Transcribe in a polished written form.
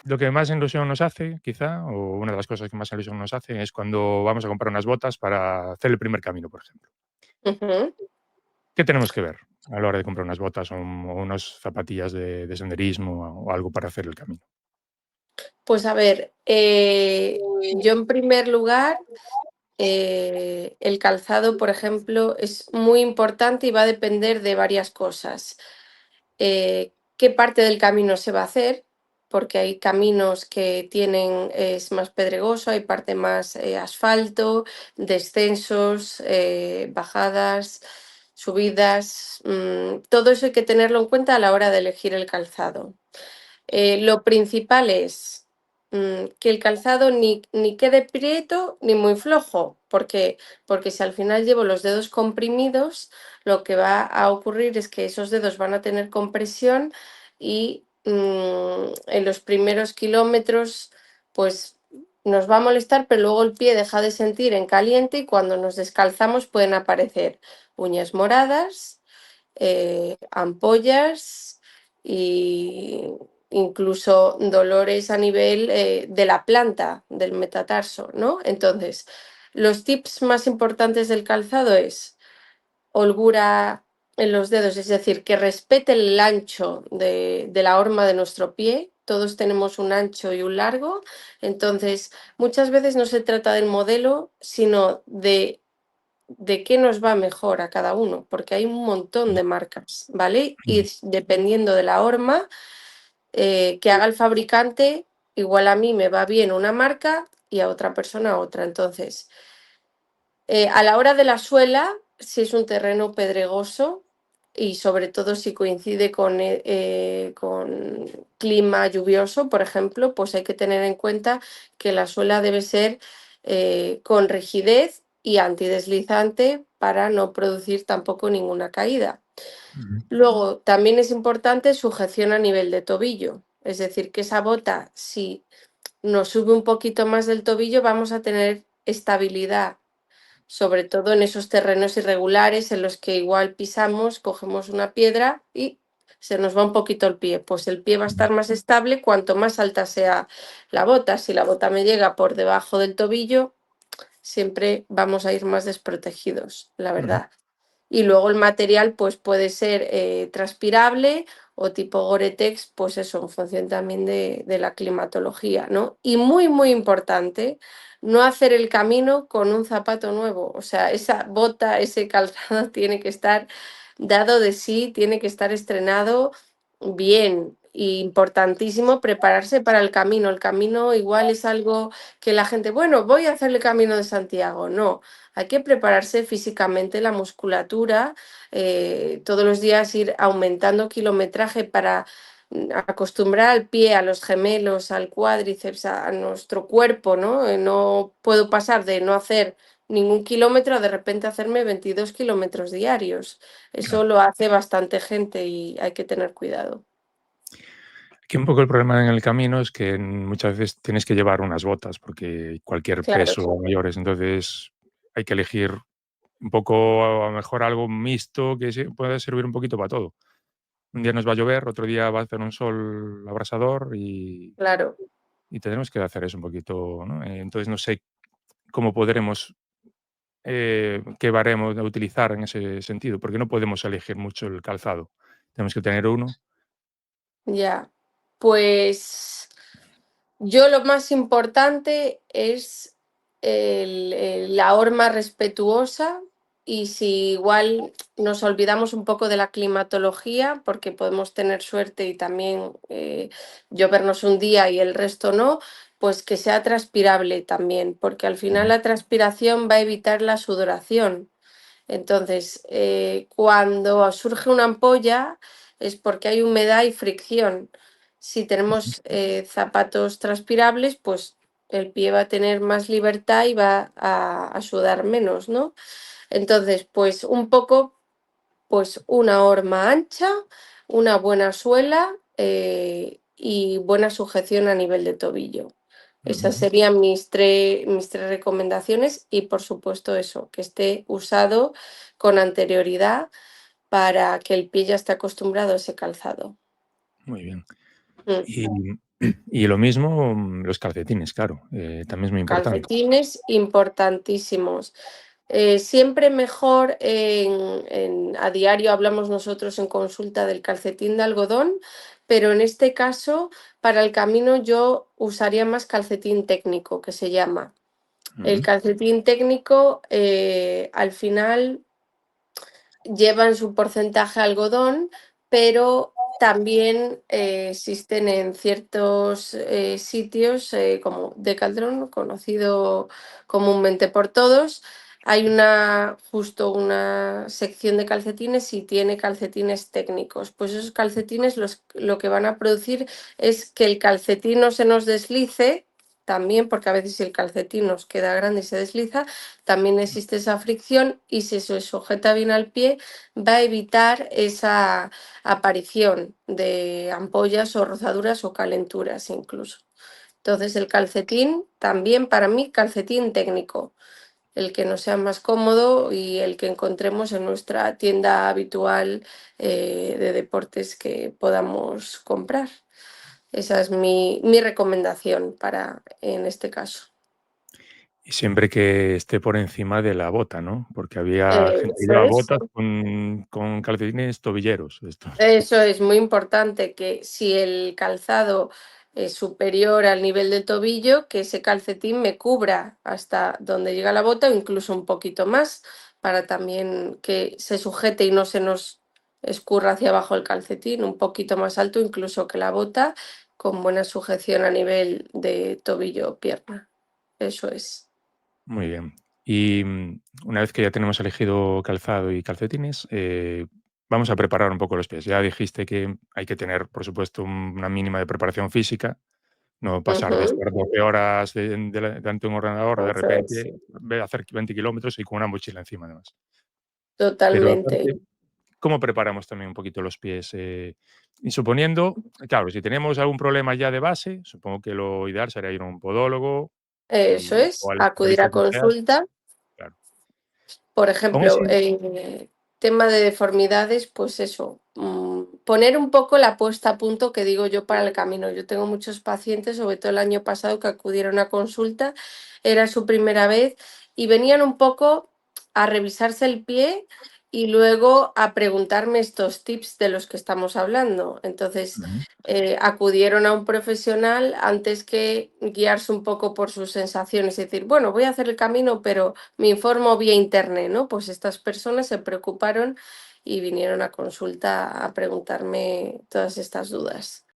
Lo que más ilusión nos hace, quizá, o una de las cosas que más ilusión nos hace, es cuando vamos a comprar unas botas para hacer el primer camino, por ejemplo. Ujú. ¿Qué tenemos que ver a la hora de comprar unas botas o unas zapatillas de senderismo o algo para hacer el camino? Pues a ver, yo en primer lugar, el calzado, por ejemplo, es muy importante y va a depender de varias cosas. ¿Qué parte del camino se va a hacer? Porque hay caminos que tienen, es más pedregoso, hay parte más asfalto, descensos, bajadas, subidas. Todo eso hay que tenerlo en cuenta a la hora de elegir el calzado. Lo principal es que el calzado ni quede prieto ni muy flojo, porque si al final llevo los dedos comprimidos, lo que va a ocurrir es que esos dedos van a tener compresión y en los primeros kilómetros, pues nos va a molestar, pero luego el pie deja de sentir en caliente y cuando nos descalzamos pueden aparecer uñas moradas, ampollas y incluso dolores a nivel de la planta del metatarso, ¿no? Entonces, los tips más importantes del calzado es holgura en los dedos, es decir, que respete el ancho de la horma de nuestro pie. Todos tenemos un ancho y un largo, entonces muchas veces no se trata del modelo, sino de qué nos va mejor a cada uno, porque hay un montón de marcas, ¿vale? Y dependiendo de la horma que haga el fabricante, igual a mí me va bien una marca y a otra persona otra. Entonces, a la hora de la suela, si es un terreno pedregoso y sobre todo si coincide con clima lluvioso, por ejemplo, pues hay que tener en cuenta que la suela debe ser con rigidez y antideslizante para no producir tampoco ninguna caída. Ujú. Luego, también es importante sujeción a nivel de tobillo, es decir, que esa bota, si nos sube un poquito más del tobillo, vamos a tener estabilidad, sobre todo en esos terrenos irregulares en los que igual pisamos, cogemos una piedra y se nos va un poquito el pie. Pues el pie va a estar más estable cuanto más alta sea la bota. Si la bota me llega por debajo del tobillo, siempre vamos a ir más desprotegidos, la Ujú. verdad. Y luego el material pues puede ser transpirable o tipo Gore-Tex, pues eso, en función también de la climatología, ¿no? Y muy, muy importante, no hacer el camino con un zapato nuevo. O sea, esa bota, ese calzado tiene que estar dado de sí, tiene que estar estrenado bien. Y importantísimo prepararse para el camino. El camino igual es algo que la gente, bueno, voy a hacer el camino de Santiago. No, hay que prepararse físicamente la musculatura, todos los días ir aumentando kilometraje para acostumbrar al pie, a los gemelos, al cuádriceps, a nuestro cuerpo, ¿no? No puedo pasar de no hacer ningún kilómetro a de repente hacerme 22 kilómetros diarios. Eso Claro. lo hace bastante gente y hay que tener cuidado. Aquí un poco el problema en el camino es que muchas veces tienes que llevar unas botas porque cualquier Claro, peso mayores, entonces hay que elegir un poco, a lo mejor algo mixto que puede servir un poquito para todo. Un día nos va a llover, otro día va a hacer un sol abrasador claro. y tendremos que hacer eso un poquito, ¿no? Entonces no sé cómo podremos, qué baremo de utilizar en ese sentido, porque no podemos elegir mucho el calzado. Tenemos que tener uno. Ya. Pues yo lo más importante es la horma respetuosa y si igual nos olvidamos un poco de la climatología, porque podemos tener suerte y también llovernos un día y el resto no, pues que sea transpirable también, porque al final Ujú. la transpiración va a evitar la sudoración. Entonces, cuando surge una ampolla es porque hay humedad y fricción. Si tenemos zapatos transpirables, pues el pie va a tener más libertad y va a sudar menos, ¿no? Entonces, pues un poco, pues una horma ancha, una buena suela y buena sujeción a nivel de tobillo. Esas Ujú. serían mis tres recomendaciones y por supuesto eso, que esté usado con anterioridad para que el pie ya esté acostumbrado a ese calzado. Muy bien. Mm. Y Y lo mismo, los calcetines, claro, también es muy importante. Calcetines importantísimos. Siempre mejor a diario hablamos nosotros en consulta del calcetín de algodón, pero en este caso, para el camino yo usaría más calcetín técnico, que se llama. El Ujú. calcetín técnico, al final llevan su porcentaje algodón, pero también existen en ciertos sitios como Decathlon, conocido comúnmente por todos. Hay justo una sección de calcetines y tiene calcetines técnicos. Pues esos calcetines lo que van a producir es que el calcetín no se nos deslice, también porque a veces si el calcetín nos queda grande y se desliza, también existe esa fricción y si se sujeta bien al pie, va a evitar esa aparición de ampollas o rozaduras o calenturas incluso. Entonces el calcetín, también para mí, calcetín técnico, el que nos sea más cómodo y el que encontremos en nuestra tienda habitual de deportes que podamos comprar. Esa es mi recomendación para en este caso. Y siempre que esté por encima de la bota, ¿no? Porque había gente que Eso lleva es. botas con calcetines tobilleros, estos. Eso es muy importante, que si el calzado es superior al nivel del tobillo, que ese calcetín me cubra hasta donde llega la bota o incluso un poquito más, para también que se sujete y no se nos escurra hacia abajo el calcetín, un poquito más alto incluso que la bota, con buena sujeción a nivel de tobillo o pierna. Eso es. Muy bien. Y, una vez que ya tenemos elegido calzado y calcetines, vamos a preparar un poco los pies. Ya dijiste que hay que tener, por supuesto, una mínima de preparación física, no pasar de Ujú, estar 12 horas delante de un ordenador, de eso es. repente hacer 20 kilómetros y con una mochila encima, además. Pero Totalmente. aparte, ¿cómo preparamos también un poquito los pies? Y suponiendo, claro, si tenemos algún problema ya de base, supongo que lo ideal sería ir a un podólogo, Eso o es, al acudir a especialista que sea, consulta. claro. Por Aún ejemplo, así, tema de deformidades, pues eso, poner un poco la puesta a punto que digo yo para el camino. Yo tengo muchos pacientes, sobre todo el año pasado, que acudieron a consulta, era su primera vez y venían un poco a revisarse el pie y luego a preguntarme estos tips de los que estamos hablando. Entonces, ujú, acudieron a un profesional antes que guiarse un poco por sus sensaciones y decir, bueno, voy a hacer el camino, pero me informo vía internet, ¿no? Pues estas personas se preocuparon y vinieron a consulta a preguntarme todas estas dudas.